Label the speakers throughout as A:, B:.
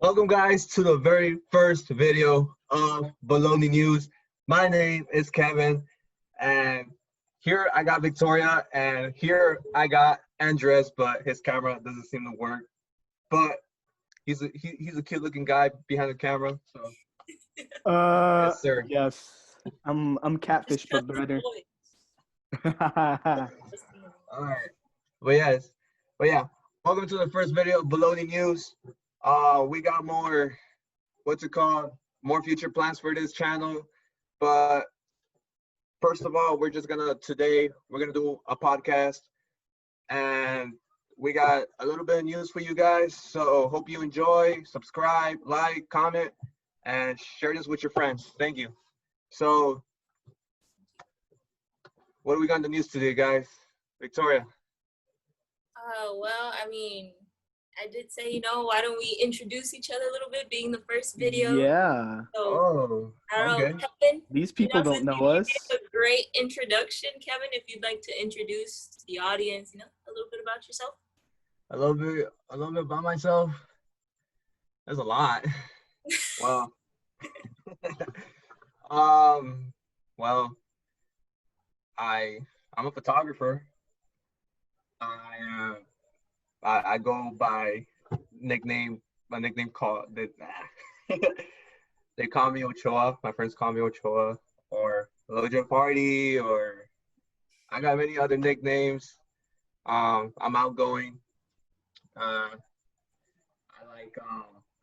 A: Welcome, guys, to the very first video of Balonee News. My name is Kevin, and here I got Victoria, and here I got Andres, but his camera doesn't seem to work. But he's a cute-looking guy behind the camera, so yes, sir.
B: Yes, I'm catfish, but better.
A: All right, but yeah. Welcome to the first video of Balonee News. We got more, more future plans for this channel. But first of all, today we're gonna do a podcast, and we got a little bit of news for you guys. So hope you enjoy, subscribe, like, comment, and share this with your friends. Thank you. So what do we got in the news today, guys? Victoria.
C: Well, I mean, I did say, why don't we introduce each other a little bit, being the first video.
B: Yeah.
C: So, I don't know, Kevin.
B: These people don't know us.
C: A great introduction, Kevin. If you'd like to introduce the audience, a little bit about yourself.
A: A little bit about myself. There's a lot. Well, well, I'm a photographer. I go by my nickname called they call me Ochoa. My friends call me Ochoa, or Loja Party, or I got many other nicknames. I'm outgoing. I like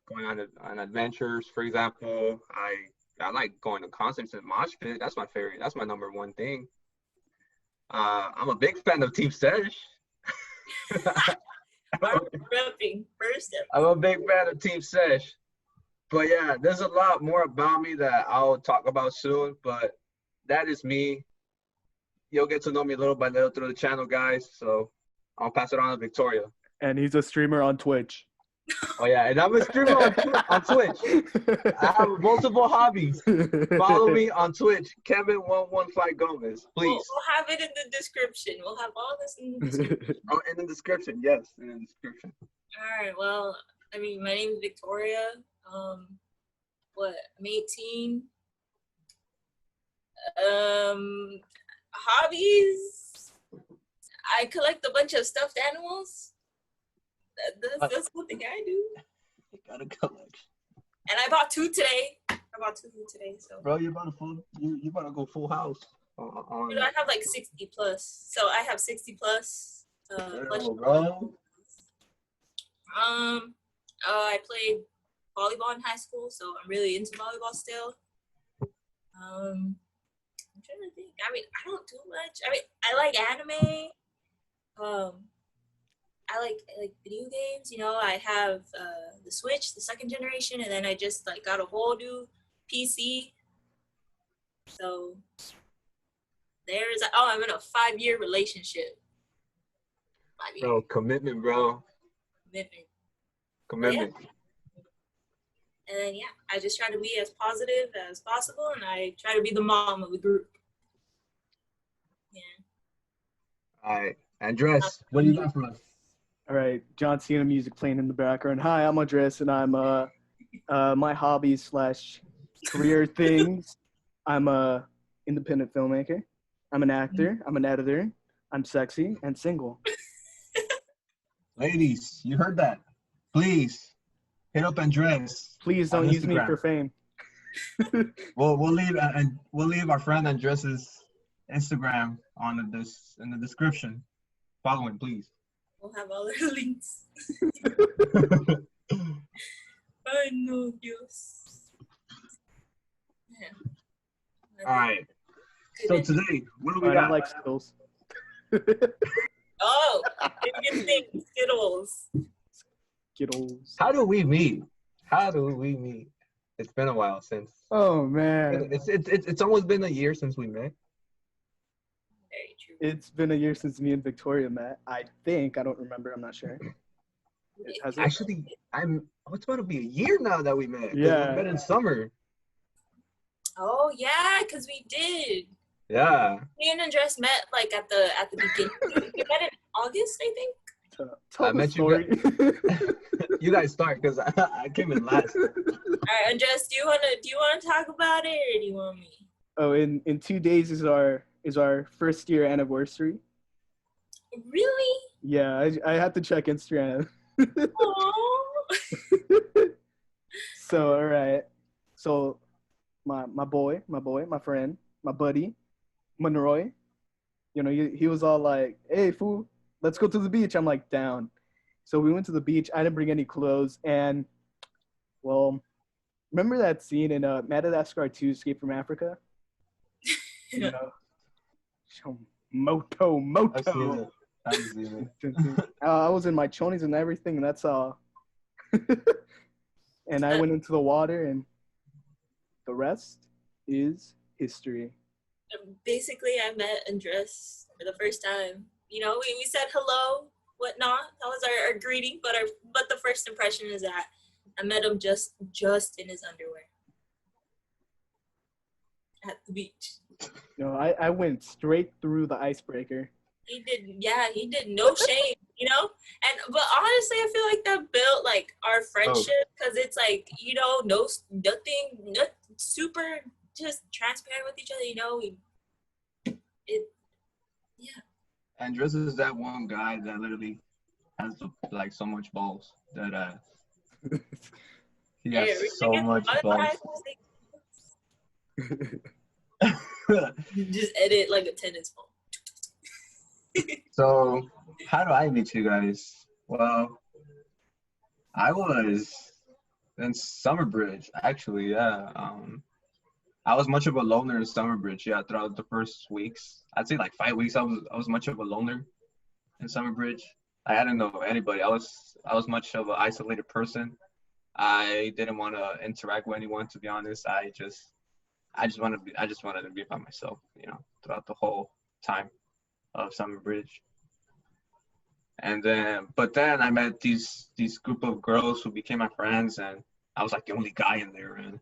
A: going on adventures. For example, I like going to concerts and mosh pit. That's my favorite. That's my number one thing. I'm a big fan of Team Sesh. I'm a big fan of Team Sesh. But yeah, there's a lot more about me that I'll talk about soon, but that is me. You'll get to know me little by little through the channel, guys. So I'll pass it on to Victoria.
B: And he's a streamer on Twitch.
A: Oh yeah, and I'm a streamer on Twitch. I have multiple hobbies. Follow me on Twitch, Kevin115 Gomez, please.
C: We'll have it in the description. We'll have all this in the description.
A: Oh, in the description, yes, in the description.
C: All right. Well, I mean, my name is Victoria. I'm 18. Hobbies. I collect a bunch of stuffed animals. That's one thing I do.
A: You got a collection.
C: And I bought two today. So.
A: Bro, you about to go full house.
C: I have like 60 plus. So I have 60 plus.
A: Bro.
C: I played volleyball in high school, so I'm really into volleyball still. I'm trying to think. I mean, I don't do much. I mean, I like anime. I like video games. I have the Switch, the second generation, and then I just got a whole new PC. So there's I'm in a 5-year relationship. 5 years.
A: Bro, commitment, bro. Commitment.
C: Yeah. And then I just try to be as positive as possible, and I try to be the mom of the group. Yeah.
A: All right, Andres, what do you got for us?
B: All right, John Cena music playing in the background. Hi, I'm Andres, and I'm my hobbies / career things. I'm a independent filmmaker. I'm an actor. I'm an editor. I'm sexy and single.
A: Ladies, you heard that? Please hit up Andres.
B: Please don't use me for fame.
A: We'll leave our friend Andres's Instagram in the description. Follow him, please.
C: We'll have all the links. Ay, no, Dios. Yeah.
A: All right. So today, what do we got?
B: I like Skittles.
C: Oh, good thing, Skittles.
B: Skittles.
A: How do we meet? It's been a while since.
B: Oh man.
A: It's almost been a year since we met.
C: Very true.
B: It's been a year since me and Victoria met. I think. I don't remember. I'm not sure.
A: Actually, it's about to be a year now that we met.
B: Yeah.
A: We met in summer.
C: Oh yeah, because we did.
A: Yeah.
C: Me and Andres met at the beginning. We met in August, I think.
B: Tell
A: I
B: the
A: met you guys.
B: story.
A: You guys start because I came in last.
C: All right, Andres, do you wanna talk about it, or do you want me?
B: Oh, in 2 days is our first year anniversary.
C: Really?
B: Yeah, I had to check Instagram.
C: Oh.
B: So all right, so my friend, my buddy, Monroy. You know, he was all like, "Hey, fool, let's go to the beach." I'm like, "Down." So we went to the beach. I didn't bring any clothes, and well, remember that scene in Madagascar 2: Escape from Africa? You know, Moto,
A: I've seen
B: Moto.
A: it. I've seen it.
B: I was in my chonies and everything, and that's all. And I went into the water, and the rest is history.
C: Basically, I met Andres for the first time. You know, we said hello, whatnot. That was our greeting, but the first impression is that I met him just in his underwear at the beach.
B: You know, I went straight through the icebreaker.
C: He did no shame, you know. But honestly, I feel like that built like our friendship because it's like, you know, nothing super just transparent with each other, you know.
A: Andres is that one guy that literally has like so much balls that he has so much balls.
C: Just edit like a tennis ball.
A: So, how do I meet you guys? Well, I was in Summerbridge, actually, yeah. I was much of a loner in Summerbridge, yeah, throughout the first weeks. I'd say like 5 weeks, I was much of a loner in Summerbridge. I didn't know anybody. I was much of an isolated person. I didn't want to interact with anyone, to be honest. I just wanted to be by myself, you know, throughout the whole time of Summerbridge. And but then I met these group of girls who became my friends, and I was like the only guy in there, and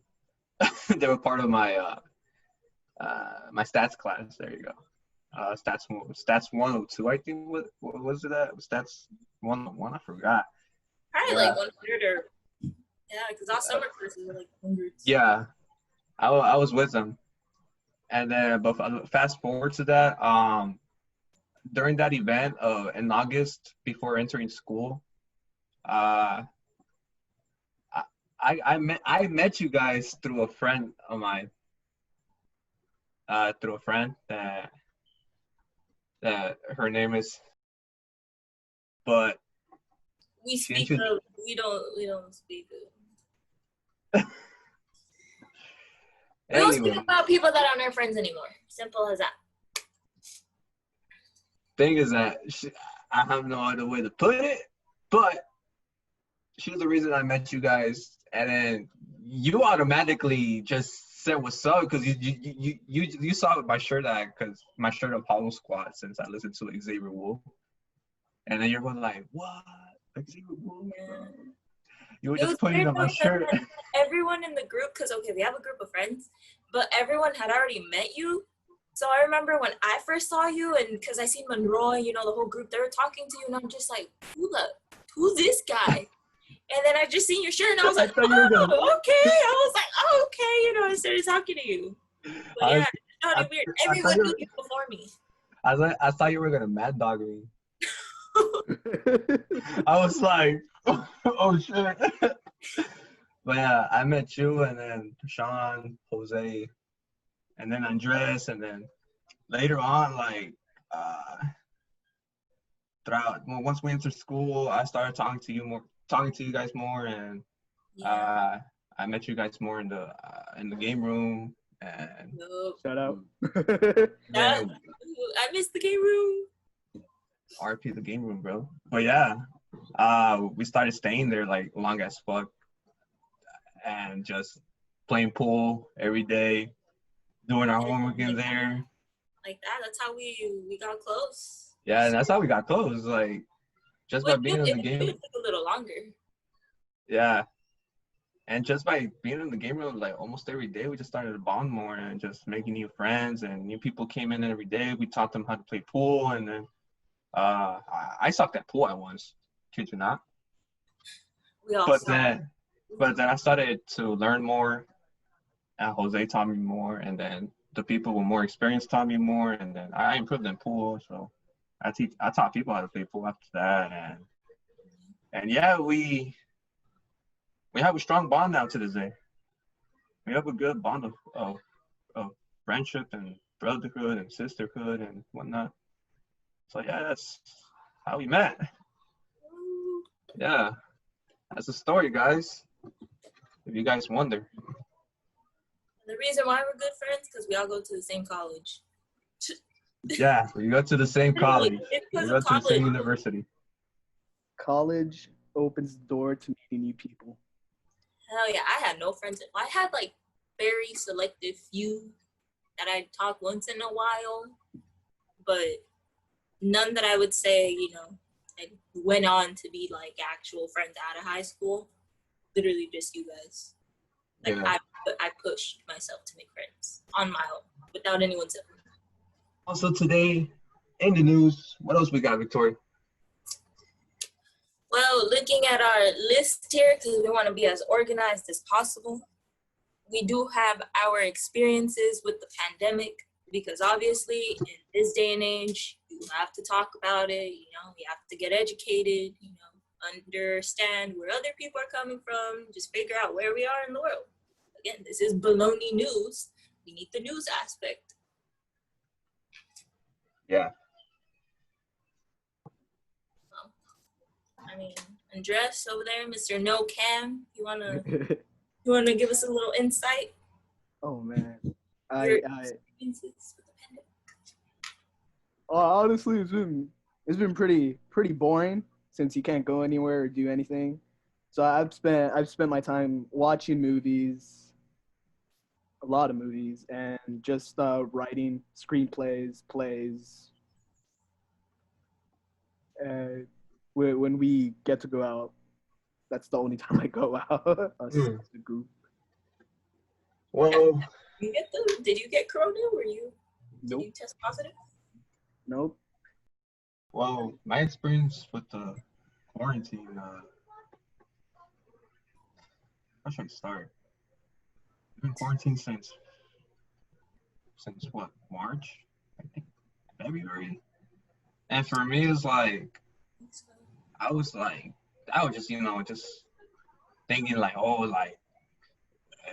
A: they were part of my my stats class. There you go. Stats 102, I think. What was it? Stats 101. I forgot.
C: Probably like 100 or because all summer courses are like hundreds.
A: Yeah, I was with them, and then but fast forward to that. During that event in August before entering school, I met you guys through a friend of mine. Through a friend that her name is, but
C: we don't speak of. We don't speak about people that aren't our friends anymore. Simple as that.
A: Thing is that I have no other way to put it, but she's the reason I met you guys, and then you automatically just said what's up because you saw my shirt because my shirt Apollo Squad since I listened to Xavier Wolf, and then you're going like, what? Xavier Wolf? Yeah. You were just putting on my shirt.
C: Everyone in the group, because okay, we have a group of friends, but everyone had already met you. So I remember when I first saw you, and because I seen Monroy, you know, the whole group, they were talking to you, and I'm just like, who's this guy? And then I just seen your shirt, and I was like, okay. I was like, oh, okay, you know, I started talking to you. But yeah, it's kind of weird. Everyone knew you before me.
A: I thought you were gonna mad dog me. I was like, oh shit. But yeah, I met you, and then Sean, Jose, and then Andres, and then later on, like once we entered school, I started talking to you guys more, and I met you guys more in the game room. And
B: shout out.
C: I missed the game room.
A: RP the game room, bro. But yeah, we started staying there like long as fuck, and just playing pool every day, doing our homework in there.
C: Like that. That's how we got close.
A: Yeah, and that's how we got close. Like just by being in the game.
C: It took a little longer.
A: Yeah. And just by being in the game room like almost every day, we just started to bond more and just making new friends, and new people came in every day. We taught them how to play pool, and then I sucked at pool at once.
D: Kid you not.
C: We all
D: But
C: saw.
D: then I started to learn more, and Jose taught me more, and then the people with more experience taught me more, and then I improved in pool. So I taught people how to play pool after that, and yeah, we have a strong bond now to this day. We have a good bond of friendship and brotherhood and sisterhood and whatnot. So yeah, that's how we met. Yeah, that's the story, guys. If you guys wonder.
C: The reason why we're good friends because we all go to the same college.
D: Yeah, we go to the same college.
C: It's
D: We
C: because
D: go
C: of
D: to the same
C: college.
D: university.
B: College opens the door to meeting new people.
C: Hell yeah, I had no friends. I had like very selective few that I talk once in a while, but none that I would say, I went on to be like actual friends out of high school. Literally just you guys. Like
D: Yeah.
C: I pushed myself to make friends on my own without anyone's help.
A: Also today, in the news, what else we got, Victoria?
C: Well, looking at our list here, because we want to be as organized as possible, we do have our experiences with the pandemic, because obviously in this day and age, you have to talk about it, you have to get educated, understand where other people are coming from, just figure out where we are in the world. Again, this is Balonee news. We need the news aspect.
A: Yeah.
C: I mean, Andres over there, Mr. No Cam, you wanna give us a little insight?
B: Oh man,
C: Your
B: I
C: experiences with the pandemic.
B: honestly, it's been pretty boring since you can't go anywhere or do anything. So I've spent my time watching movies, a lot of movies, and just writing screenplays, plays. When we get to go out, that's the only time I go out. Us as a group.
A: Well,
C: Did you get corona? Did
B: Nope.
C: you test positive?
B: Nope.
D: Well, my experience with the quarantine, how should I start? I've been quarantined since what, March? I think February. And for me, it's like I was just just thinking like, oh, like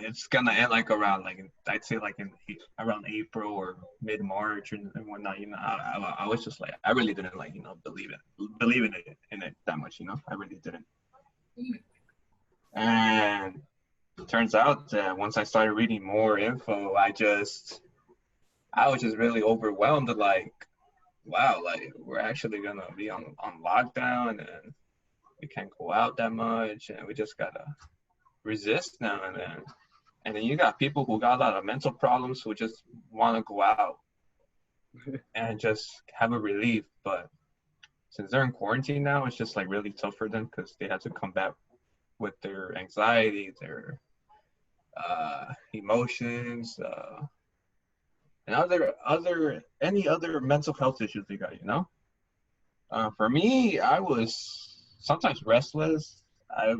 D: it's gonna end like around I'd say like around April or mid March and whatnot. I was just like I really didn't believe in it that much. I really didn't. And it turns out that once I started reading more info, I was just really overwhelmed. Like, wow, like we're actually gonna be on lockdown and we can't go out that much and we just gotta resist now and then. And then you got people who got a lot of mental problems who just want to go out and just have a relief. But since they're in quarantine now, it's just like really tough for them because they have to combat with their anxiety, their emotions, and any other mental health issues they got. For me, I was sometimes restless. I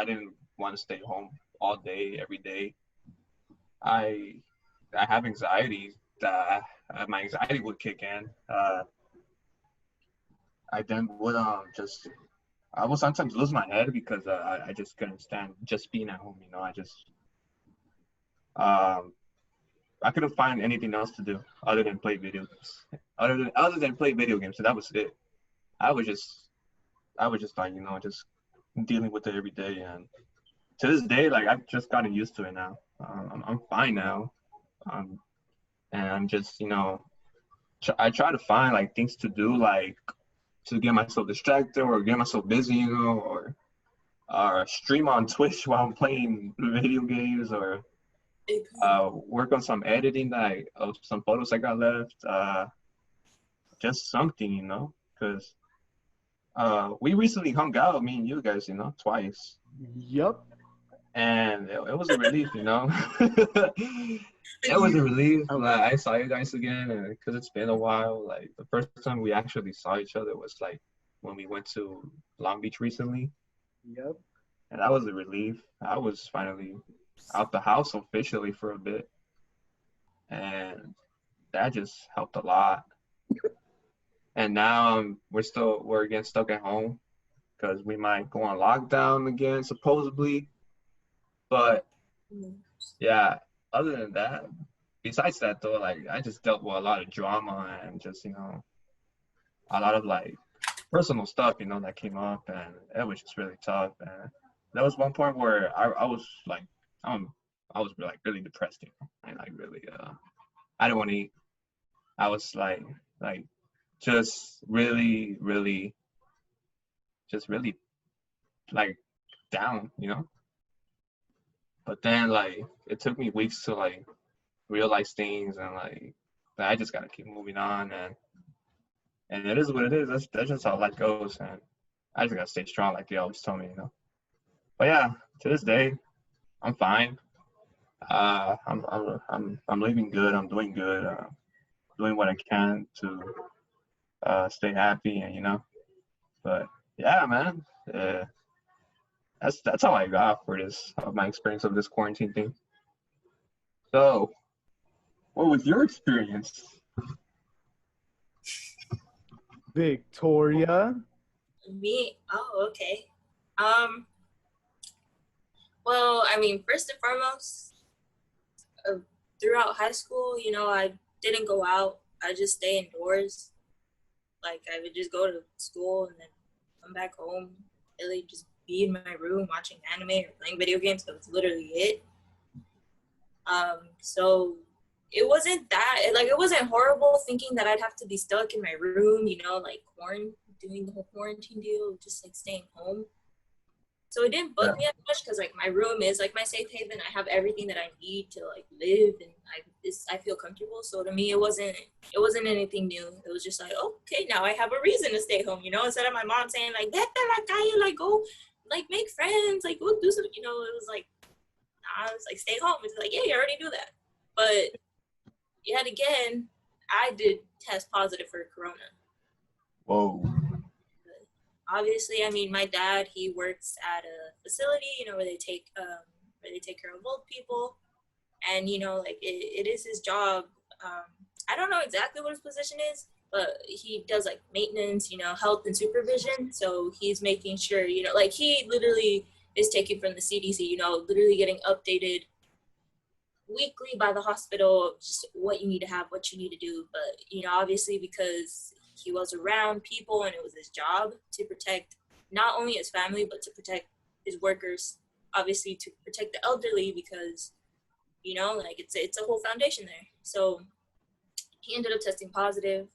D: didn't want to stay home all day, every day. I have anxiety. My anxiety would kick in. I then would I would sometimes lose my head because I just couldn't stand just being at home. I couldn't find anything else to do other than play video games. Other than play video games, so that was it. I was just like just dealing with it every day, and to this day, like I've just gotten used to it now. I'm fine now, and I'm just I try to find like things to do, like to get myself distracted or get myself busy, or stream on Twitch while I'm playing video games, or work on some editing of some photos I got left. Just something, because we recently hung out, me and you guys, twice.
B: Yup.
D: And it was a relief, It was a relief. Like, I saw you guys again, and because it's been a while. Like the first time we actually saw each other was like when we went to Long Beach recently,
B: Yep.
D: and that was a relief. I was finally out the house officially for a bit, and that just helped a lot. And now we're again stuck at home because we might go on lockdown again supposedly. But yeah, other than that, besides that though, like I just dealt with a lot of drama and just a lot of like personal stuff that came up, and it was just really tough. And there was one point where I was like I was like really depressed, and like really I didn't want to eat. I was like just really like down. But then like it took me weeks to like realize things, and like that I just gotta keep moving on, and it is what it is. That's just how life goes, and I just gotta stay strong, like they always tell me. But yeah, to this day, I'm fine. I'm living good. I'm doing good. Doing what I can to stay happy, and. But yeah, man, that's how I got for this my experience of this quarantine thing. So, what was your experience?
B: Victoria.
C: Me? Oh, okay. Well, I mean, first and foremost, uh, throughout high school, I didn't go out. I just stay indoors. Like, I would just go to school and then come back home, really just be in my room watching anime or playing video games. That was literally it. So it wasn't it wasn't horrible thinking that I'd have to be stuck in my room, like doing the whole quarantine deal, just like staying home. So it didn't bug me as much because like my room is like my safe haven. I have everything that I need to like live, and I feel comfortable. So to me, it wasn't anything new. It was just like, okay, now I have a reason to stay home. Instead of my mom saying like, "Vete a la calle," like go, like make friends, like go do something. It was like, nah, I was like, stay home. It's like, yeah, you already do that. But yet again, I did test positive for corona.
D: Whoa.
C: Obviously, I mean, my dad, he works at a facility, where they take care of old people, and like it is his job. I don't know exactly what his position is, but he does like maintenance, health and supervision. So he's making sure, like he literally is taking from the CDC, literally getting updated weekly by the hospital, just what you need to have, what you need to do. But obviously because he was around people and it was his job to protect not only his family but to protect his workers, obviously to protect the elderly, because like it's a whole foundation there. So he ended up testing positive,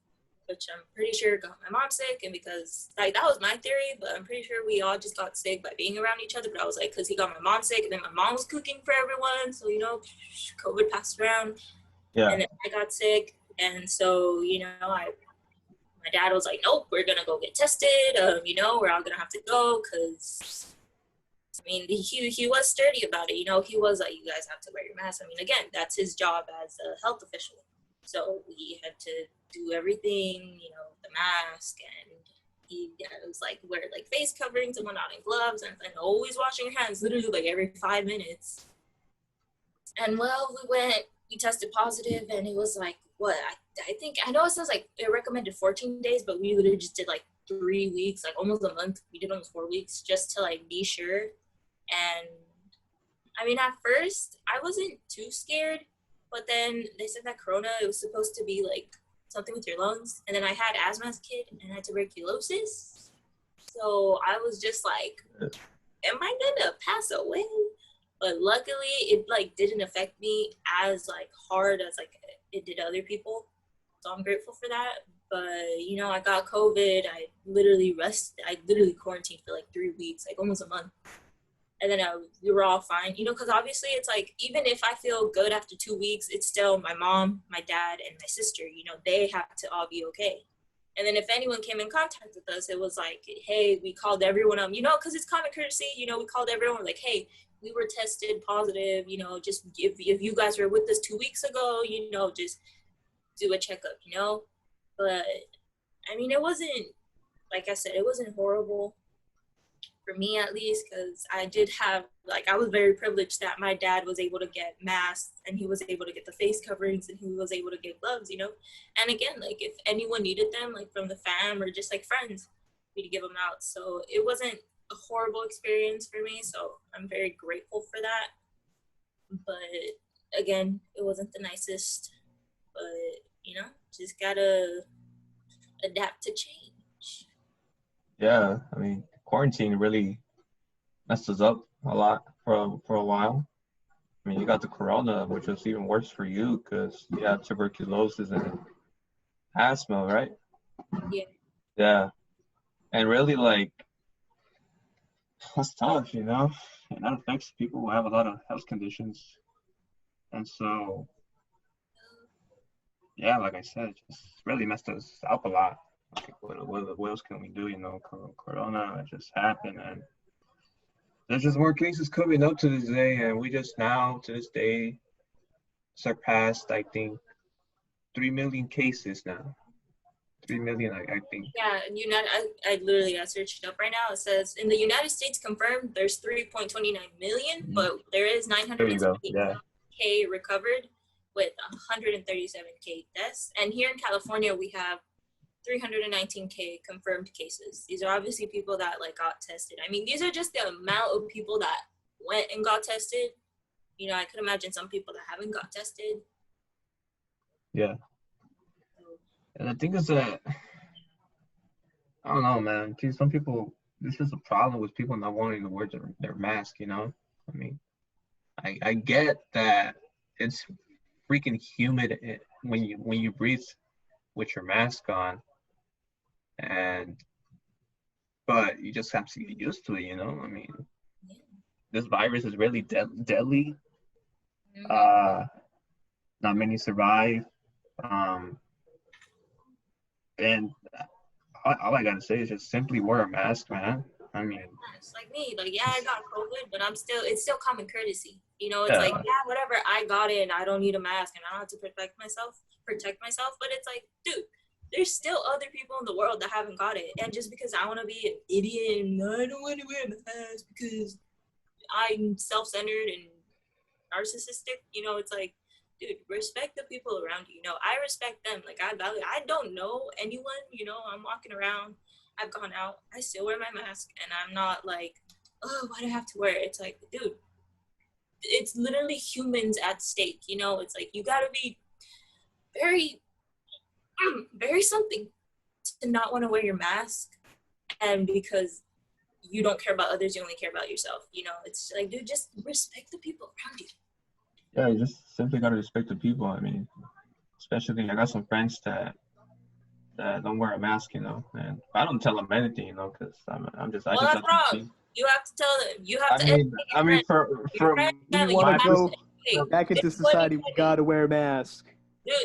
C: which I'm pretty sure got my mom sick. And because like that was my theory, but I'm pretty sure we all just got sick by being around each other. But I was like, because he got my mom sick, and then my mom was cooking for everyone, so COVID passed around.
D: Yeah.
C: And then I got sick, and so my dad was like, nope, we're gonna go get tested. We're all gonna have to go, because I mean, he was sturdy about it. He was like, you guys have to wear your mask. I mean, again, that's his job as a health official. So we had to do everything, the mask, and he was like wear like face coverings and whatnot and gloves, and always washing your hands literally like every 5 minutes. And well, we tested positive, and it was like, what? I think, I know it says like it recommended 14 days, but we literally just did like 3 weeks, like almost a month. We did almost 4 weeks just to like be sure. And I mean, at first I wasn't too scared, but then they said that corona, it was supposed to be like something with your lungs. And then I had asthma as a kid and I had tuberculosis. So I was just like, am I gonna pass away? But luckily it like didn't affect me as like hard as like it did other people. So I'm grateful for that. But I got COVID. I literally quarantined for like 3 weeks, like almost a month. And then we were all fine, because obviously it's like, even if I feel good after 2 weeks, it's still my mom, my dad, and my sister, they have to all be okay. And then if anyone came in contact with us, it was like, hey, we called everyone up, because it's common courtesy, we called everyone, like, hey, we were tested positive, just if you guys were with us 2 weeks ago, just do a checkup, But I mean, it wasn't like I said, it wasn't horrible for me at least, because I did have, like, I was very privileged that my dad was able to get masks and he was able to get the face coverings and he was able to get gloves, you know. And again, like, if anyone needed them, like from the fam or just like friends, we'd give them out. So it wasn't a horrible experience for me, so I'm very grateful for that. But again, it wasn't the nicest, but you know, just gotta adapt to change.
D: Yeah, I mean, quarantine really messed us up a lot for a while. I mean, you got the corona, which was even worse for you because you had tuberculosis and asthma, right?
C: Yeah.
D: Yeah, and really, like, that's tough, you know, and that affects people who have a lot of health conditions. And so, yeah, like I said, it just really messed us up a lot. Like, what else can we do? You know, corona just happened, and
A: There's just more cases coming up to this day, and we just now to this day surpassed, I think, 3 million cases now. 3 million, I think.
C: Yeah, I literally searched it up right now. It says in the United States confirmed there's 3.29 million, but there is
D: there you go. Yeah,
C: 978K recovered with 137K deaths. And here in California, we have 319K confirmed cases. These are obviously people that like got tested. I mean, these are just the amount of people that went and got tested. You know, I could imagine some people that haven't got tested.
D: yeah.
A: And the thing is that I don't know, man. Some people, this is a problem with people not wanting to wear their mask. You know, I mean, I get that it's freaking humid when you breathe with your mask on, and but you just have to get used to it. You know, I mean, this virus is really deadly.
C: Mm-hmm.
A: Not many survive. And all I gotta say is just simply wear a mask, man. I mean,
C: It's like me, like, yeah, I got COVID, but it's still common courtesy. You know, it's
D: Yeah.
C: like, yeah, whatever, I got it, and I don't need a mask, and I don't have to protect myself. But it's like, dude, there's still other people in the world that haven't got it, and just because I want to be an idiot and I don't want to wear a mask because I'm self-centered and narcissistic, you know, it's like, dude, respect the people around you. You know, I respect them. Like, I don't know anyone, you know, I'm walking around, I've gone out, I still wear my mask, and I'm not like, oh, why do I have to wear it? It's like, dude, it's literally humans at stake, you know, it's like, you gotta be very, very something to not want to wear your mask, and because you don't care about others, you only care about yourself, you know, it's like, dude, just respect the people around you.
D: Yeah, you just simply gotta respect the people. I mean, especially I got some friends that don't wear a mask, you know, and I don't tell them anything, you know, because I just
C: Well,
D: let
C: that's
D: them
C: wrong.
D: see.
C: You have to tell them. You have
D: I
C: to
D: mean,
C: educate
D: I
C: your
D: mean,
C: friends. Your
D: from
C: friends
B: We
C: have it.
B: want
C: You
B: to
C: have
B: go
C: to educate.
B: back into
C: It's
B: society. We
C: 2020.
B: gotta wear a mask.
C: Dude,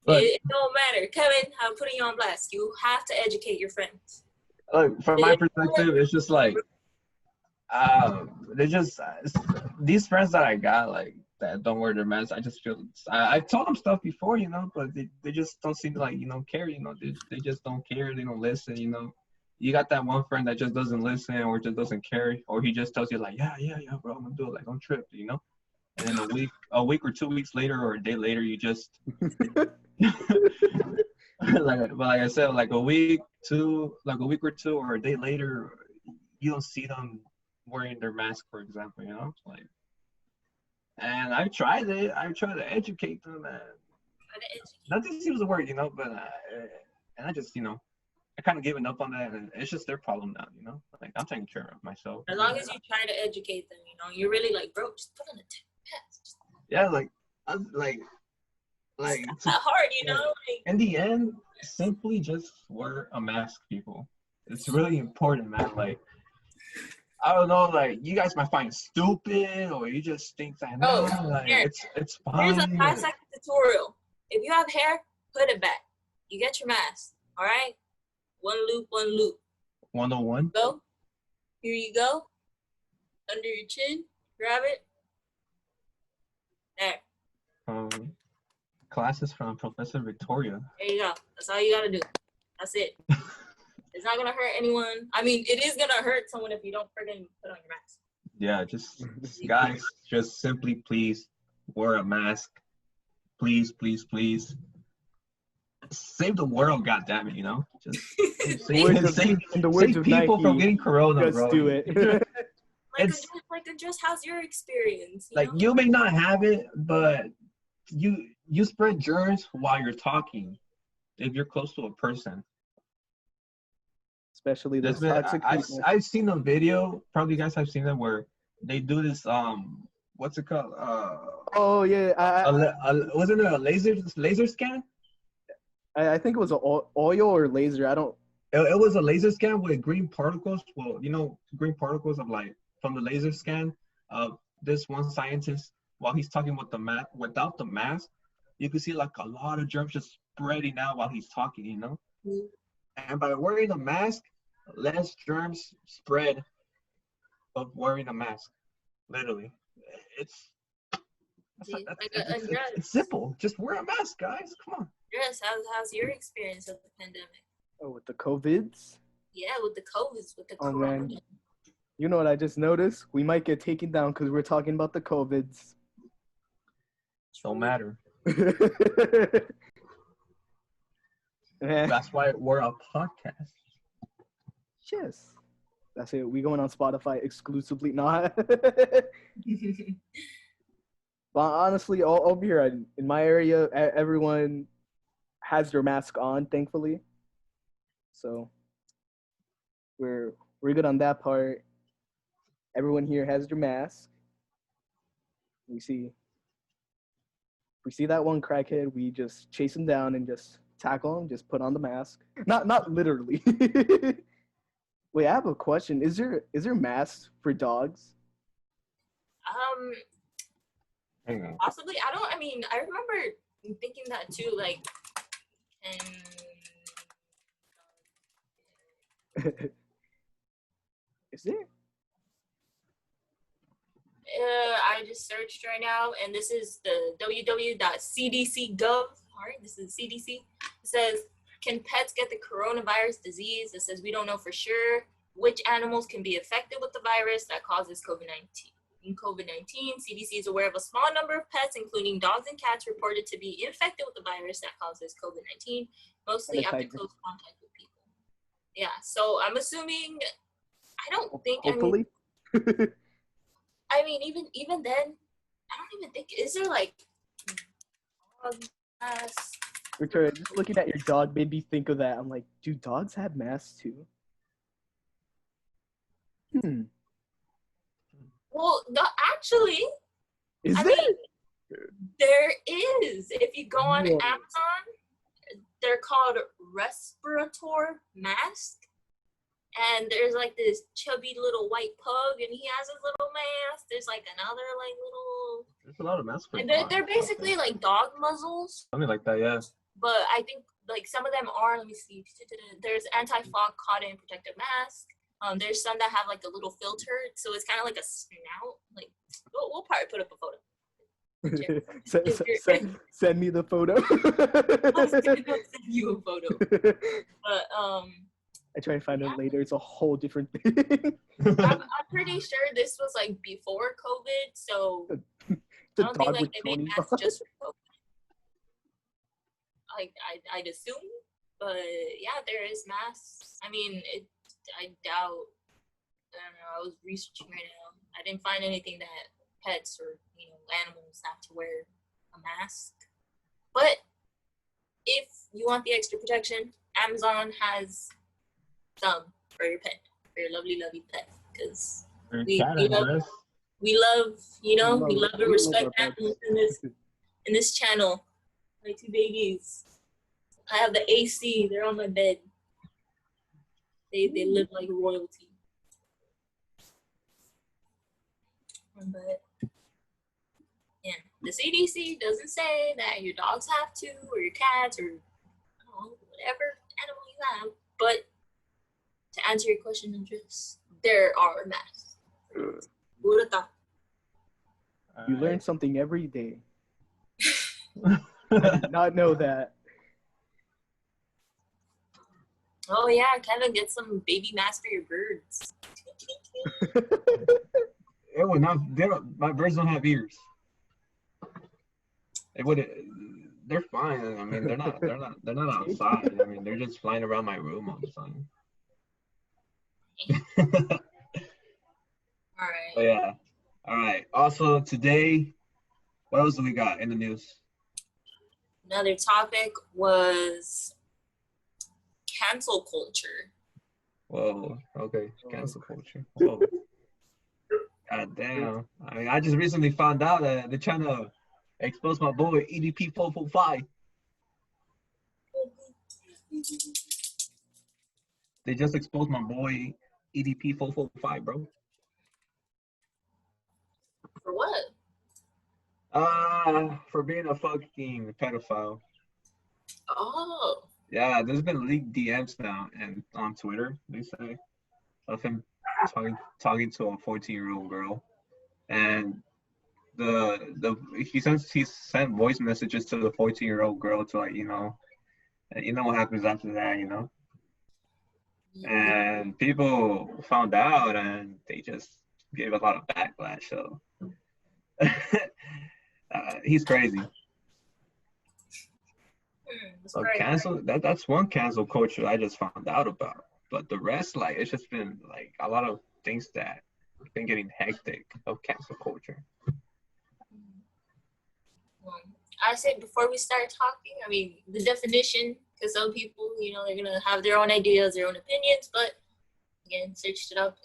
D: but
C: it don't matter. Kevin, I'm putting you on blast. You have to educate your friends.
D: like from my perspective, it's just like they just these friends that I got like that don't wear their masks. I just feel I told them stuff before, you know, but they just don't seem to like care, you know. They just don't care. They don't listen, you know. You got that one friend that just doesn't listen or just doesn't care, or he just tells you like, yeah, bro, I'm gonna do it. Like, don't trip, you know. And then a week or 2 weeks later, or a day later, you just like I said, like a week or two, or a day later, you don't see them wearing their mask, for example, you know, like. And I tried it. I tried to educate them, and nothing seems to work, you know. But and I just, I kind of given up on that, and it's just their problem now, you know. Like I'm taking care of myself.
C: As long as you try to educate them, you know, you're really like, bro, just put on a test.
D: Yeah, like
C: It's not hard, you know. Like,
D: in the end, simply just wear a mask, people. It's really important, man. Like, I don't know, like you guys might find it stupid, or you just think that like
C: here,
D: it's
C: here's a
D: fine.
C: 5-second tutorial. If you have hair, put it back. You get your mask. All right, one loop.
D: 101.
C: Go. Here you go. Under your chin. Grab it. There.
D: Classes from Professor Victoria.
C: There you go. That's all you gotta do. That's it. That's It's not gonna hurt anyone. I mean, it is gonna hurt someone if you don't freaking put on your mask.
D: Yeah, just guys, just simply please wear a mask. Please, please, please. Save the world, goddammit, you know? Just save people from getting corona,
B: just
D: bro.
B: do it.
C: Like, just how's your experience?
D: Like, you may not have it, but you spread germs while you're talking if you're close to a person.
B: Especially those toxic people.
D: I've seen a video, probably you guys have seen them, where they do this, what's it called?
B: Oh, yeah.
D: Wasn't it a laser scan?
B: I think it was an oil or laser. I don't.
D: It was a laser scan with green particles. Well, you know, green particles of like from the laser scan. This one scientist, while he's talking with without the mask, you can see like a lot of germs just spreading out while he's talking. You know, and by wearing a mask, less germs spread of wearing a mask. Literally, it's simple. Just wear a mask, guys. Come on.
C: Yes, how's your experience of the pandemic?
B: Oh, with the COVIDs?
C: Yeah, with the COVIDs, with the
B: corona. Man. You know what I just noticed? We might get taken down because we're talking about the COVIDs.
D: Don't matter. That's why we're a podcast.
B: Yes. That's it. We going on Spotify exclusively. No. But honestly, all over here in my area, everyone has their mask on, thankfully. So we're good on that part. Everyone here has their mask. We see that one crackhead, we just chase him down and just tackle him, just put on the mask. Not literally. Wait, I have a question. Is there masks for dogs?
C: Possibly. I remember thinking that too, like,
B: Is there?
C: I just searched right now, and this is the www.cdc.gov. All right, this is CDC. It says, can pets get the coronavirus disease? It says, we don't know for sure which animals can be affected with the virus that causes COVID-19. In COVID-19, CDC is aware of a small number of pets, including dogs and cats, reported to be infected with the virus that causes COVID-19, mostly after close contact with people. Yeah, so I'm assuming, I don't think,
B: hopefully.
C: Even then, I don't even think, is there like dog masks?
B: Victoria, just looking at your dog made me think of that. I'm like, do dogs have masks too?
C: Well, actually, there is. If you go on Amazon, they're called respirator mask. And there's like this chubby little white pug, and he has his little mask. There's like another like little.
D: There's a lot of masks.
C: And they're basically like dog muzzles.
D: Something like that, yeah.
C: But I think like some of them are. Let me see. There's anti-fog cotton protective mask. There's some that have like a little filter, so it's kind of like a snout. Like we'll probably put up a photo.
B: Send me the photo.
C: I'll send you a photo. But
B: I try to find it later. It's a whole different thing.
C: I'm pretty sure this was like before COVID, so I don't think like they made masks just for COVID. Like I'd assume, but yeah, there is masks. I mean, I doubt. I don't know. I was researching right now. I didn't find anything that pets or animals have to wear a mask. But if you want the extra protection, Amazon has some for your pet, for your lovely, lovely pet, because we love and respect animals in this channel. My two babies. I have the AC. They're on my bed. They live like royalty. But yeah, the CDC doesn't say that your dogs have to, or your cats, or I don't know, whatever animal you have. But to answer your question, Andres, there are masks. Who would have thought?
B: You learn something every day. I did not know that.
C: Oh yeah, Kevin, get some baby mask for your birds.
A: It would not. My birds don't have ears. It would. They're fine. I mean, they're not. They're not outside. I mean, they're just flying around my room all the time.
C: All right.
A: But yeah. All right. Also today, what else do we got in the news?
C: Another topic was cancel culture.
A: Whoa. Okay. Cancel culture. Whoa. God damn. I mean, I just recently found out that they're trying to expose my boy EDP 445. They just exposed my boy EDP 445, bro.
C: For what?
A: For being a fucking pedophile.
C: Oh.
A: Yeah, there's been leaked DMs now and on Twitter, they say, of him talking to a 14-year-old girl. And he sent voice messages to the 14-year-old girl to, like, and you know what happens after that, And people found out and they just gave a lot of backlash. So he's crazy. So cancel that's one cancel culture I just found out about. But the rest, like, it's just been like a lot of things that have been getting hectic of cancel culture.
C: I said before we start talking, I mean, the definition, because some people, they're going to have their own ideas, their own opinions, but again, searched it up.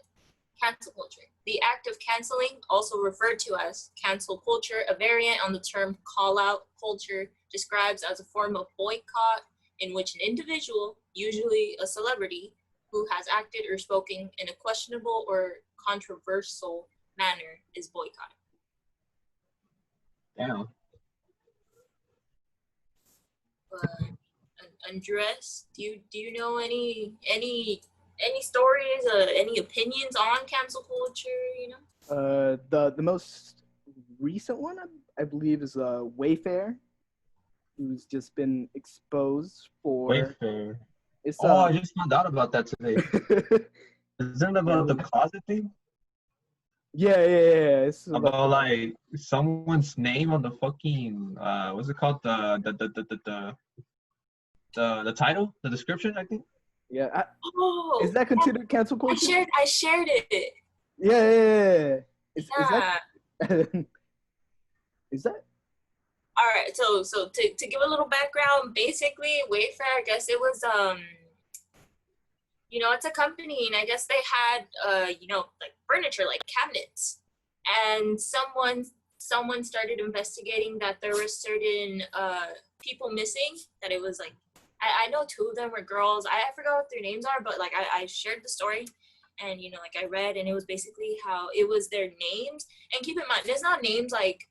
C: Cancel culture. The act of canceling, also referred to as cancel culture, a variant on the term call-out culture, describes as a form of boycott in which an individual, usually a celebrity, who has acted or spoken in a questionable or controversial manner is boycotted.
A: Yeah.
C: Andres, do you know any stories, any opinions on cancel culture?
B: The most recent one, I believe, is Wayfair, who's just been exposed for.
A: Wayfair.
B: It's
A: I just found out about that today. Isn't it about the closet thing?
B: Yeah. It's
A: about like someone's name on the fucking what's it called, the title, the description, I think.
B: Yeah. Is that considered cancel culture?
C: I shared it.
B: Yeah. Is that? Is that?
C: All right. So to give a little background, basically, Wayfair, I guess it was it's a company, and I guess they had like furniture, like cabinets, and someone started investigating that there were certain people missing, that it was like, I know two of them were girls. I forgot what their names are, but like I shared the story, and like I read, and it was basically how it was their names. And keep in mind, there's not names like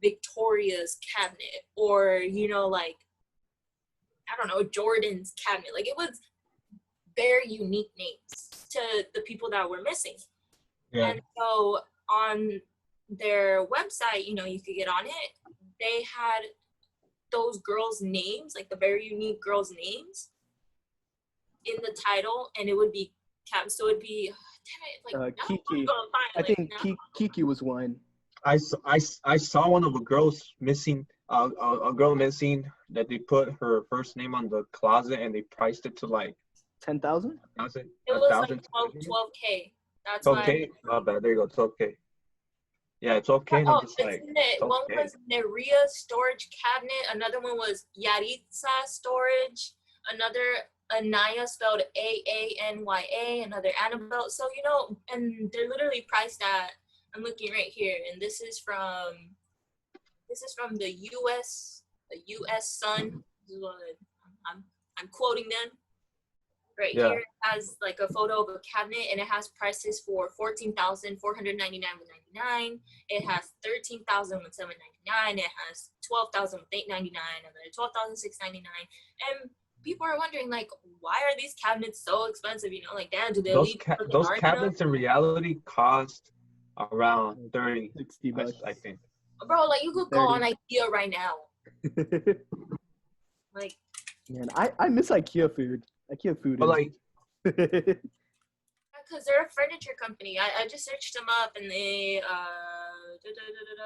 C: Victoria's cabinet or like, I don't know, Jordan's cabinet. Like, it was very unique names to the people that were missing. Yeah. And so on their website, you could get on it. They had those girls' names, like the very unique girls' names, in the title, and it would be so it'd be
B: Kiki. I think Kiki was one.
A: I saw one of a girl's missing, a girl missing, that they put her first name on the closet and they priced it to like
B: 10,000.
C: It was like 12K. That's
A: 12K. Not bad. There you go. 12K. Yeah, 12K.
C: Oh, one was Neria storage cabinet. Another one was Yaritza storage. Another Anaya, spelled Aanya. Another Annabelle. So and they're literally priced at. I'm looking right here, and this is from the U.S. Sun. This is what I'm quoting them. Right here, it has like a photo of a cabinet, and it has prices for $14,499 with $99. It has $13,000 with $799. It has $12,000 with $899, and then $12,699. And people are wondering, like, why are these cabinets so expensive? Like, damn, do they
A: those cabinets in reality cost around $60, I think.
C: Bro, like, you could go on IKEA right now. Like,
B: man, I miss IKEA food. IKEA food
A: But like,
C: Because they're a furniture company. I just searched them up and they,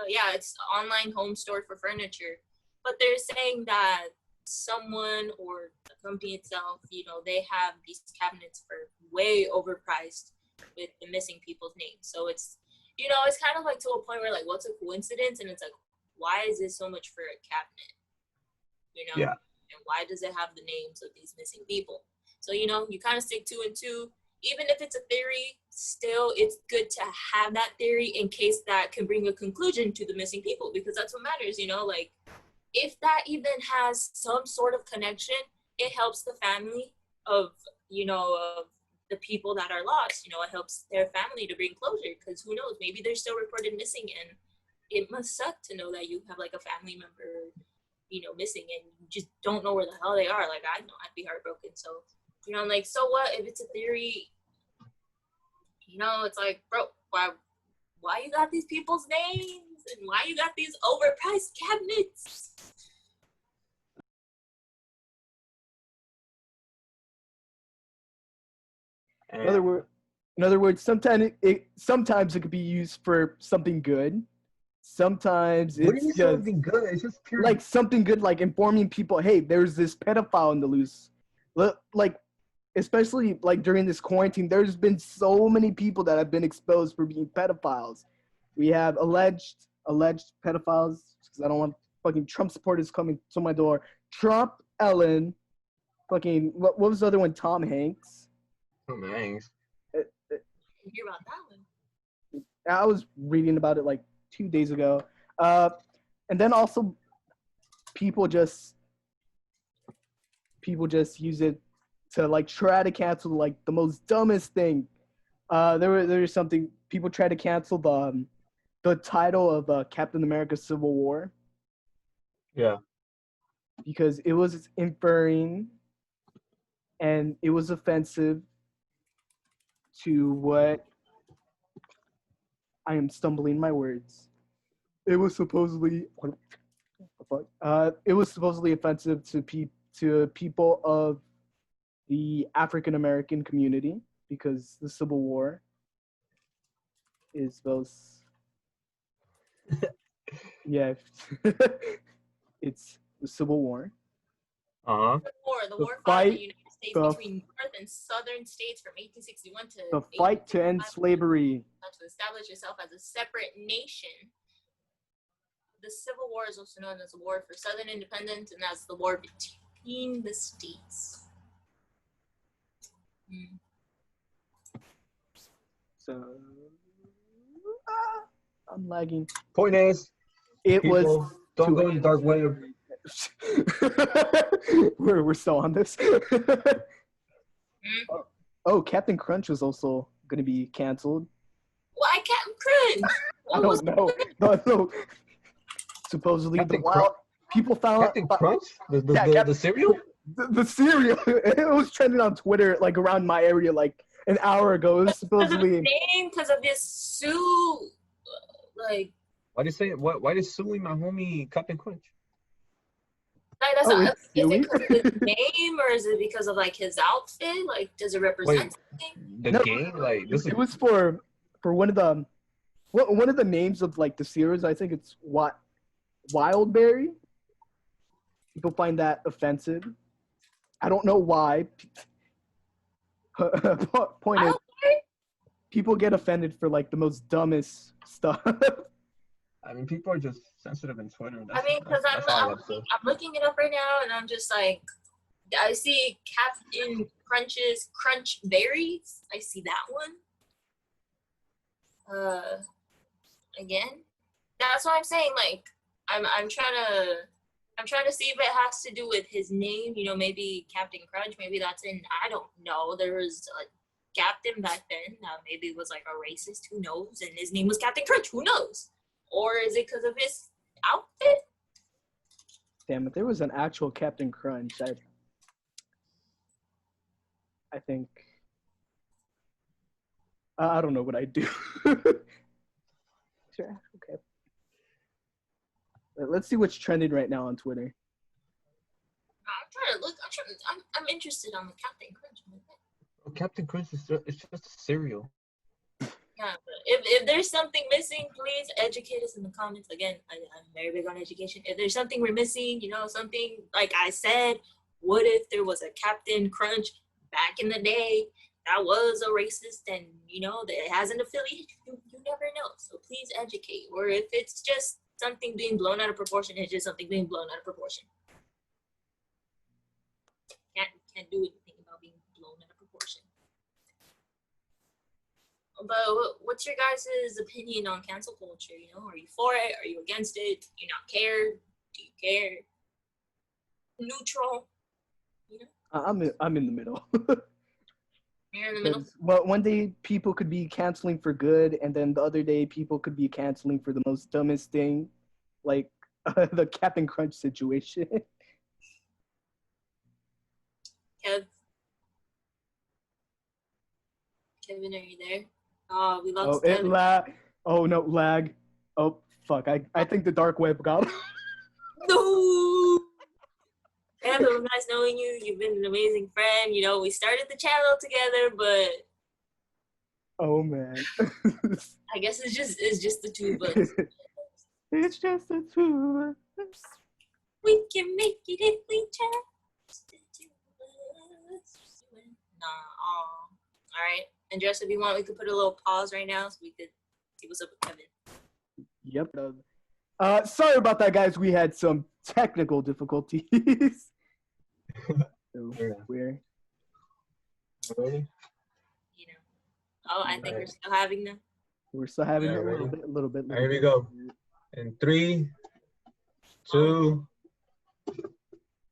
C: yeah, it's online home store for furniture. But they're saying that someone or the company itself, you know, they have these cabinets for way overpriced with the missing people's names. So it's, you know, it's kind of like to a point where like, what's a coincidence? And it's like, why is this so much for a cabinet? You know?
A: Yeah.
C: And why does it have the names of these missing people? So, you know, you kind of stick two and two. Even if it's a theory, still it's good to have that theory in case that can bring a conclusion to the missing people, because that's what matters, you know, like if that even has some sort of connection, it helps the family of, you know, of the people that are lost, you know, it helps their family to bring closure, because who knows, maybe they're still reported missing, and it must suck to know that you have like a family member, you know, missing and you just don't know where the hell they are. Like, I know I'd be heartbroken. So, you know, I'm like, so what if it's a theory? You know, it's like, bro, why you got these people's names and why you got these overpriced cabinets?
B: In other words, sometimes it could be used for something good. Sometimes
A: what do
B: it's
A: you mean
B: just
A: something good? It's just pure.
B: like something good, like informing people, hey, there's this pedophile in the loose. Like, especially like during this quarantine, there's been so many people that have been exposed for being pedophiles. We have alleged pedophiles, because I don't want fucking Trump supporters coming to my door. Trump, Ellen, fucking what was the other one? Tom Hanks.
A: Tom Hanks.
C: I didn't hear about that one.
B: I was reading about it like 2 days ago. And then also people just use it to like try to cancel like the most dumbest thing. There was something, people try to cancel the title of Captain America Civil War.
A: Yeah.
B: Because it was inferring and it was offensive to what I am stumbling my words. It was supposedly offensive to people of the African American community, because the Civil War is both yeah it's the Civil War.
A: Uh-huh.
C: The war fought in the United States between North and Southern states from 1861 to
B: the fight to end slavery,
C: to establish itself as a separate nation. The Civil War is also known as the War for Southern Independence and as the war between the states.
B: So I'm lagging.
A: Point is,
B: it
A: people
B: was
A: don't go in the dark web.
B: we're still on this. Oh, Captain Crunch was also going to be canceled.
C: Why Captain Crunch?
B: I don't know. No. Supposedly
A: Captain
B: people found
A: Captain Crunch? The cereal?
B: The cereal. It was trending on Twitter like around my area like an hour ago. It was supposedly
C: because of this Sue, like.
A: Why do you say it? Why did suing my homie Captain Crunch?
C: Like, that's not, is it because of his name or is it because of like his outfit? Like, does it represent something?
A: The game, like this.
B: It was for one of the names of like the series. I think it's Wildberry. People find that offensive. I don't know why. Point is, people get offended for like the most dumbest stuff.
A: I mean, people are just sensitive in Twitter.
C: I mean, because I'm looking it up right now, and I'm just like, I see Captain Crunch's Crunch Berries. I see that one. Again, that's what I'm saying. Like, I'm trying to see if it has to do with his name. You know, maybe Captain Crunch. Maybe that's in. I don't know. There was a captain back then. Maybe it was like a racist. Who knows? And his name was Captain Crunch. Who knows? Or is it because of his outfit?
B: Damn it, there was an actual Captain Crunch. I think I don't know what I'd do. Sure, okay. Let's see what's trending right now on Twitter.
C: I'm trying to look. I'm I'm interested on the Captain Crunch.
A: Well, Captain Crunch is it's just a cereal.
C: Yeah, but if there's something missing, please educate us in the comments. Again, I'm very big on education. If there's something we're missing, something like I said, what if there was a Captain Crunch back in the day that was a racist and, that it has an affiliation? You never know. So please educate. Or if it's just something being blown out of proportion, it's just something being blown out of proportion. Can't do anything about being blown out of proportion. But what's your guys' opinion on cancel culture? Are you for it? Are you against it? Do you not care? Do you care? Neutral?
B: I'm in the middle.
C: You're in the middle?
B: Well, one day people could be canceling for good, and then the other day people could be canceling for the most dumbest thing, like the Captain Crunch situation.
C: Kevin, are you there? Oh, we lost
B: Oh,
C: Kevin.
B: Oh, no, lag. Oh, fuck. I think the dark web got him.
C: No! Kevin, it was nice knowing you. You've been an amazing friend. We started the channel together, but
B: Oh, man.
C: I guess it's just the two of us.
B: It's just the two of us.
C: We can make it if we try. Just the two of us. Nah, all right. And Jess, if you want, we could put a little pause right now so we could see what's up with Kevin.
B: Yep. Sorry about that, guys. We had some technical difficulties. So we're
A: Ready?
C: I think we're still having them.
B: We're still having
A: Yeah,
B: a little bit.
A: All right, here we go. In 3, 2,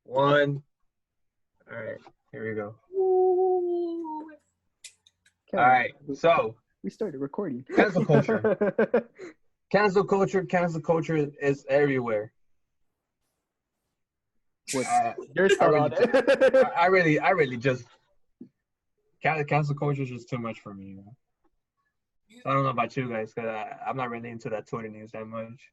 A: 1. All right, here we go.
C: Ooh.
B: Kevin,
A: All right, so
B: we started recording.
A: cancel culture. Cancel culture is everywhere.
B: What's your thought on it?
A: I really just cancel culture is just too much for me. So I don't know about you guys, because I'm not really into that Twitter news that much.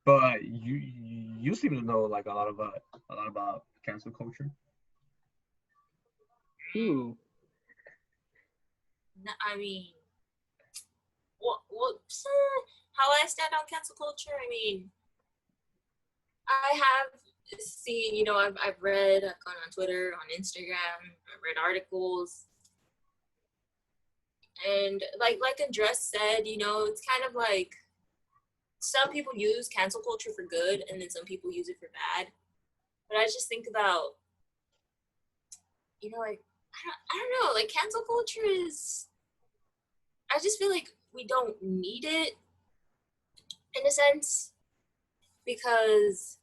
A: But you seem to know like a lot about cancel culture.
B: Ooh.
C: I mean, how I stand on cancel culture? I mean, I have seen, I've read, I've gone on Twitter, on Instagram, I've read articles. And like Andres said, it's kind of like some people use cancel culture for good and then some people use it for bad. But I just think about, like, I don't know, like cancel culture is, I just feel like we don't need it in a sense because,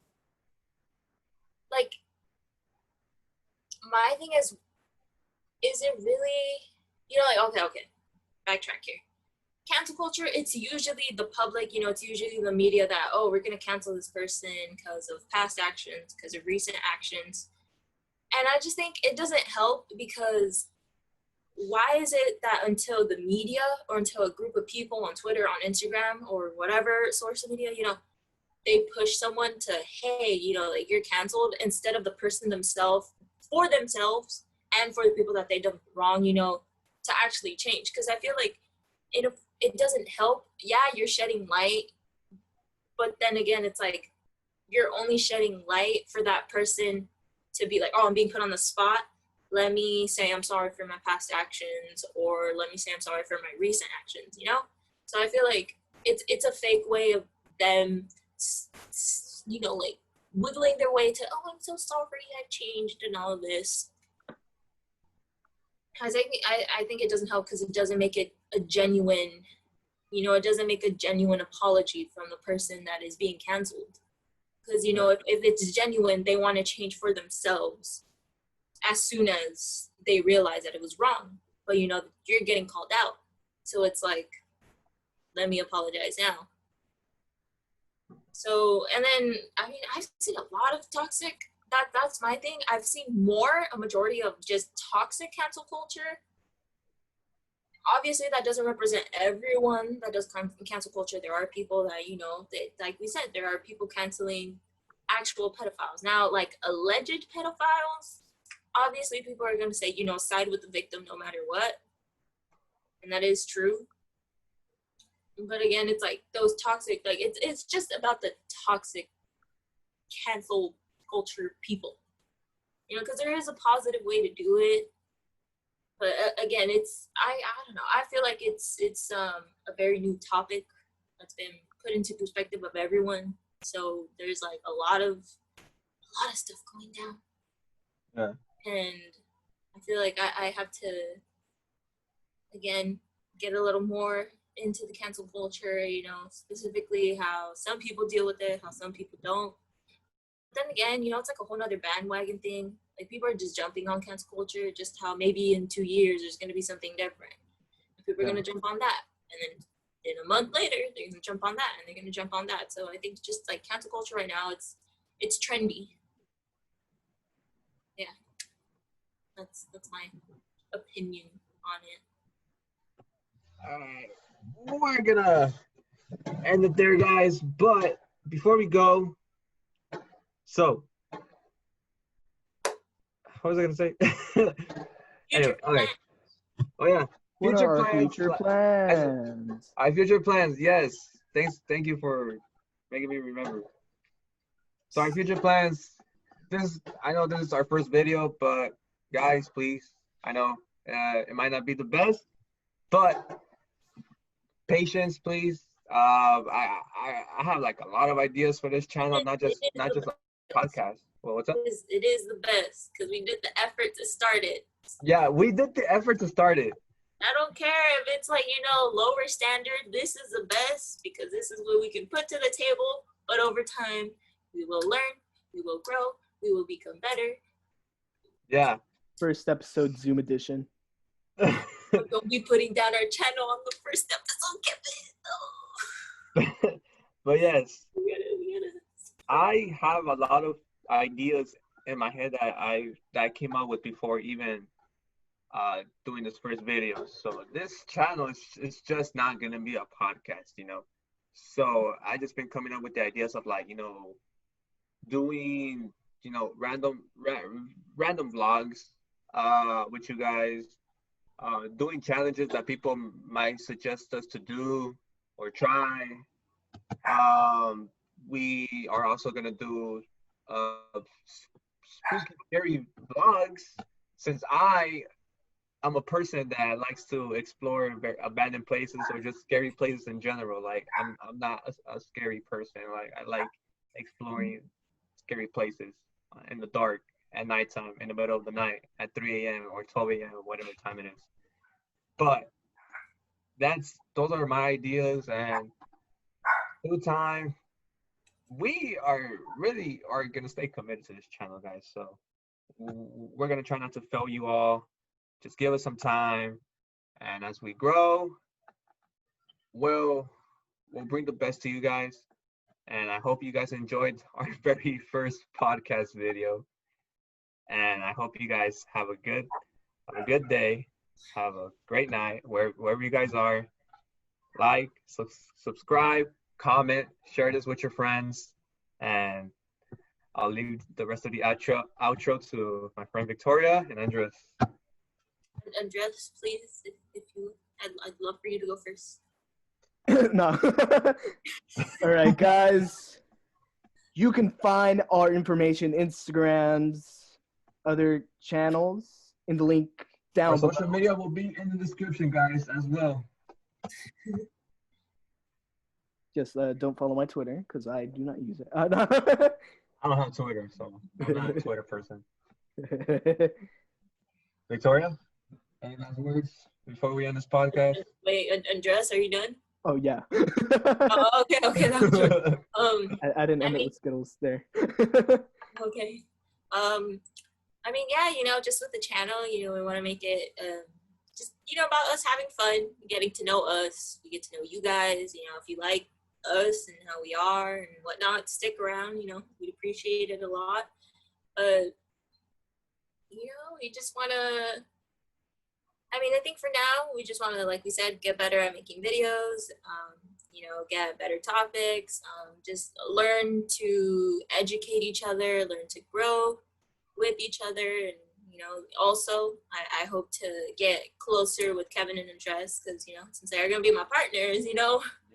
C: like, my thing is it really, okay, backtrack here. Cancel culture, it's usually the public, it's usually the media that, we're going to cancel this person because of past actions, because of recent actions. And I just think it doesn't help because why is it that until the media or until a group of people on Twitter, on Instagram, or whatever source of media, they push someone to, hey, like you're canceled instead of the person themselves, for themselves and for the people that they done wrong, to actually change. Because I feel like it doesn't help. Yeah, you're shedding light, but then again, it's like you're only shedding light for that person to be like, I'm being put on the spot. Let me say I'm sorry for my past actions, or let me say I'm sorry for my recent actions, So I feel like it's a fake way of them, like wiggling their way to, I'm so sorry, I changed and all of this. I think it doesn't help because it doesn't make it a genuine, it doesn't make a genuine apology from the person that is being canceled. Because, if it's genuine, they want to change for themselves as soon as they realize that it was wrong. But, you're getting called out. So it's like, let me apologize now. So, and then, I've seen a lot of toxic, that's my thing. I've seen a majority of just toxic cancel culture. Obviously, that doesn't represent everyone that does cancel culture. There are people that, like we said, there are people canceling actual pedophiles. Now, like alleged pedophiles, obviously people are going to say, side with the victim no matter what. And that is true. But again, it's like those toxic, like it's just about the toxic cancel culture people. Because there is a positive way to do it. But again, I don't know. I feel like it's a very new topic that's been put into perspective of everyone. So there's like a lot of stuff going down.
A: Yeah.
C: And I feel like I have to, again, get a little more into the cancel culture, specifically how some people deal with it, how some people don't. But then again, it's like a whole other bandwagon thing. Like people are just jumping on cancel culture, just how maybe in 2 years there's going to be something different. And people are going to jump on that. And then in a month later, they're going to jump on that and they're going to jump on that. So I think just like cancel culture right now, it's trendy. Yeah. That's my opinion on it.
A: All right. We're gonna end it there, guys. But before we go, so what was I gonna say? Anyway, okay. Oh yeah.
B: What are our
A: plans.
B: future plans?
A: Our future plans, yes. Thank you for making me remember. So our future plans. I know this is our first video, but guys, please, I know it might not be the best, but patience, please. I have like a lot of ideas for this channel, not just a podcast. Well, what's up?
C: It is the best because we did the effort to start it.
A: Yeah, we did the effort to start it.
C: I don't care if it's like, lower standard. This is the best because this is what we can put to the table. But over time, we will learn, we will grow, we will become better.
A: Yeah.
B: First episode Zoom edition.
C: Don't be putting down our channel on the first episode, Kevin. Oh.
A: But yes,
C: We gotta.
A: I have a lot of ideas in my head that I came up with before even doing this first video. So this channel is just not gonna be a podcast, So I just been coming up with the ideas of like, doing random vlogs with you guys, doing challenges that people might suggest us to do or try. We are also gonna do spooky, scary vlogs, since I'm a person that likes to explore abandoned places or just scary places in general. Like I'm not a scary person. Like I like exploring scary places in the dark, at nighttime, in the middle of the night, at 3 a.m. or 12 a.m. or whatever time it is. But those are my ideas, and through time, we are gonna stay committed to this channel, guys. So we're gonna try not to fail you all. Just give us some time, and as we grow, we'll bring the best to you guys. And I hope you guys enjoyed our very first podcast video. And I hope you guys have a good day, have a great night wherever you guys are. Like, subscribe, comment, share this with your friends, and I'll leave the rest of the outro to my friend Victoria and Andres.
C: Andres, please, if you, I'd love for you to go first.
B: No. All right, guys. You can find our information, Instagrams, other channels in the link down below.
A: Social media will be in the description, guys, as well.
B: Just don't follow my Twitter because I do not use it.
A: I don't have Twitter, so I'm not a Twitter person. Victoria, any last words before we end this podcast?
C: Wait, Andres, are you done?
B: Oh yeah.
C: Oh, okay, that was good.
B: I didn't end it with Skittles there.
C: Okay. I mean, yeah, just with the channel, we want to make it just, about us having fun, getting to know us. We get to know you guys, if you like us and how we are and whatnot, stick around, we'd appreciate it a lot. But, we just want to, I think for now, we just want to, like we said, get better at making videos, get better topics, just learn to educate each other, learn to grow with each other. And, also I hope to get closer with Kevin and Andres because, since they're going to be my partners,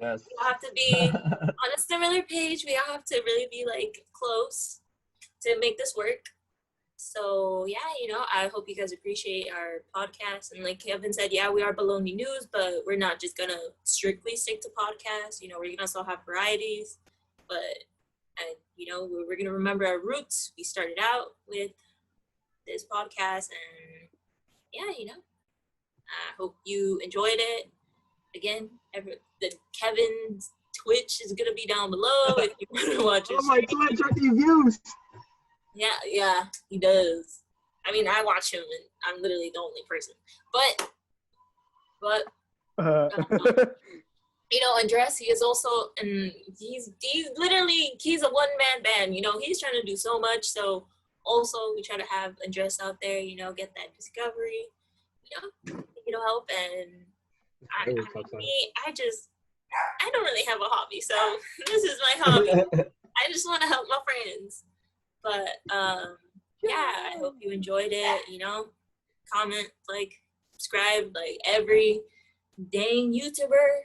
D: Yes.
C: we all have to be on a similar page. We all have to really be like close to make this work. So yeah, I hope you guys appreciate our podcast. And like Kevin said, yeah, we are Balonee News, but we're not just gonna strictly stick to podcasts. We're gonna also have varieties. But we're gonna remember our roots. We started out with this podcast, and yeah, I hope you enjoyed it. Again, the Kevin's Twitch is gonna be down below if you want to watch it.
A: Oh my Twitch, I see views.
C: Yeah, he does. I mean, I watch him, and I'm literally the only person. But Andres, he is also, and he's literally, he's a one-man band. He's trying to do so much. So also, we try to have Andres out there. Get that discovery. Help. And I don't really have a hobby, so this is my hobby. I just want to help my friends. But yeah, I hope you enjoyed it. Comment, subscribe, like every dang YouTuber.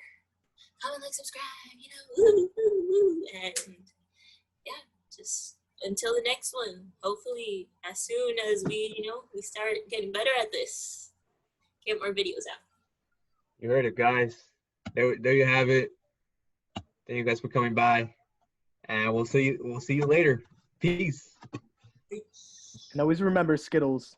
C: Comment, subscribe. And yeah, just until the next one. Hopefully, as soon as we start getting better at this, get more videos out.
A: You heard it, guys. There you have it. Thank you guys for coming by, and we'll see you later. Peace.
B: And always remember, Skittles.